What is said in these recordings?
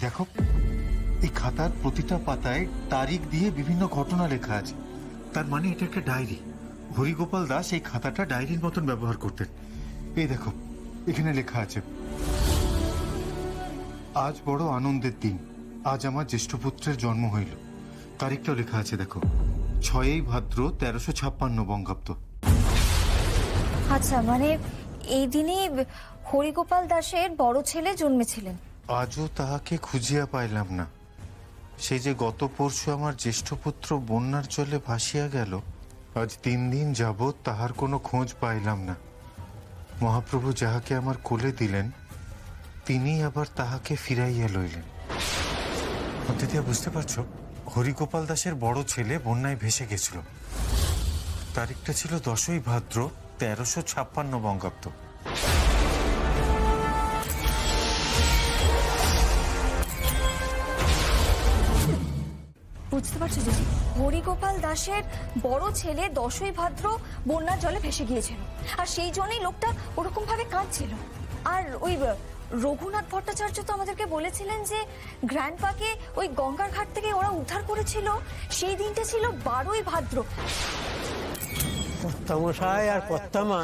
দেখো, এই খাতার প্রতিটা পাতায় তারিখ দিয়ে বিভিন্ন ঘটনা লেখা আছে। তার মানে এটা একটা ডায়েরি। হরিগোপাল দাস এই খাতাটা ডায়েরির মতন ব্যবহার করতেন। এই দেখো, এখানে লেখা আছে, আজ বড় আনন্দের দিন, আজ আমার জ্যেষ্ঠ পুত্রের জন্ম হইল। তারিখটাও লেখা আছে দেখো, 6ই ভাদ্র 1356 বঙ্গাব্দ। আচ্ছা, মানে এই দিনই হরিগোপাল দাসের বড় ছেলে জন্মেছিলেন। আজও তাহাকে খুঁজিয়া পাইলাম না। সেই যে গত পরশু আমার জ্যেষ্ঠ পুত্র বন্যার জলে ভাসিয়া গেল, আজ 3 দিন যাবৎ তাহার কোনো খোঁজ পাইলাম না। মহাপ্রভু যাহাকে আমার কোলে দিলেন, তিনি আবার তাহাকে ফিরাইয়া লইলেন। অতিথিয়া, বুঝতে পারছো, হরিগোপাল দাসের বড় ছেলে বন্যায় ভেসে গেছিল। তারিখটা ছিল 10ই ভাদ্র 1356 বঙ্গাব্দ। বুঝতে পারছো দিদি, হরিগোপাল দাসের বড় ছেলে 10ই ভাদ্র বন্যার জলে ভেসে গিয়েছিল, আর সেই জন্যই লোকটা ওরকম ভাবে কাঁদছিল। আর ওই রঘুনাথ ভট্টাচার্য তো আমাদেরকে বলেছিলেন যে গ্র্যান্ডপাকে ওই গঙ্গার ঘাট থেকে ওরা উদ্ধার করেছিল, সেই দিনটা ছিল 12ই ভাদ্র। কর্তামশাই আর কর্তামা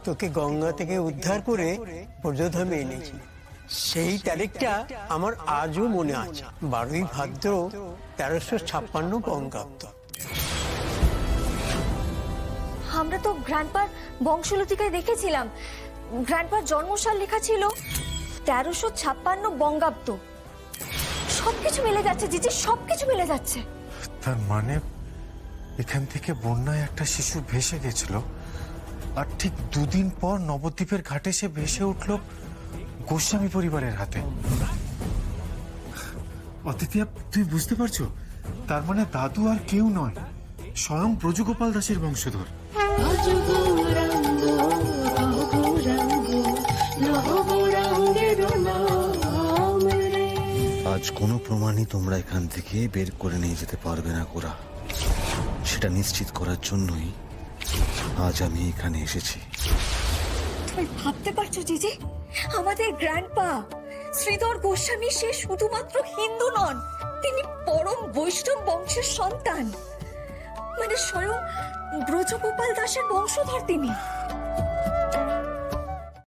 তোকে গঙ্গা থেকে উদ্ধার করে ব্রজধামে এনেছি। সেই তারিখটা আমার আজও মনে আছে, 12ই ভাদ্র 1356 বঙ্গাব্দ। আমরা তো গ্র্যান্ডপার বংশলতিকায় দেখেছিলাম, গ্র্যান্ডপার জন্মসাল লেখা ছিল 1356 বঙ্গাব্দ। সবকিছু মিলে যাচ্ছে জিজি, সবকিছু মিলে যাচ্ছে। তার মানে এখান থেকে বন্যায় একটা শিশু ভেসে গেছিল, আর ঠিক 2 দিন পর নবদ্বীপের ঘাটে সে ভেসে উঠল গোস্বামী পরিবারের হাতে। অতিথিয়া, তুমি বুঝতে পারছো, তার মানে দাদু আর কেউ নয়, স্বয়ং ব্রজগোপাল দাসের বংশধর। আজ কোনো প্রমাণই তোমরা এখান থেকে বের করে নিয়ে যেতে পারবে না গোরা। সেটা নিশ্চিত করার জন্যই আজ আমি এখানে এসেছি। তুমি ভাবতে পারছো জিজি, আমাদের গ্র্যান্ডপা শ্রীধর গোস্বামী সে শুধুমাত্র হিন্দু নন, তিনি পরম বৈষ্ণব বংশের সন্তান, মানে স্বয়ং ব্রজগোপাল দাসের বংশধর তিনি।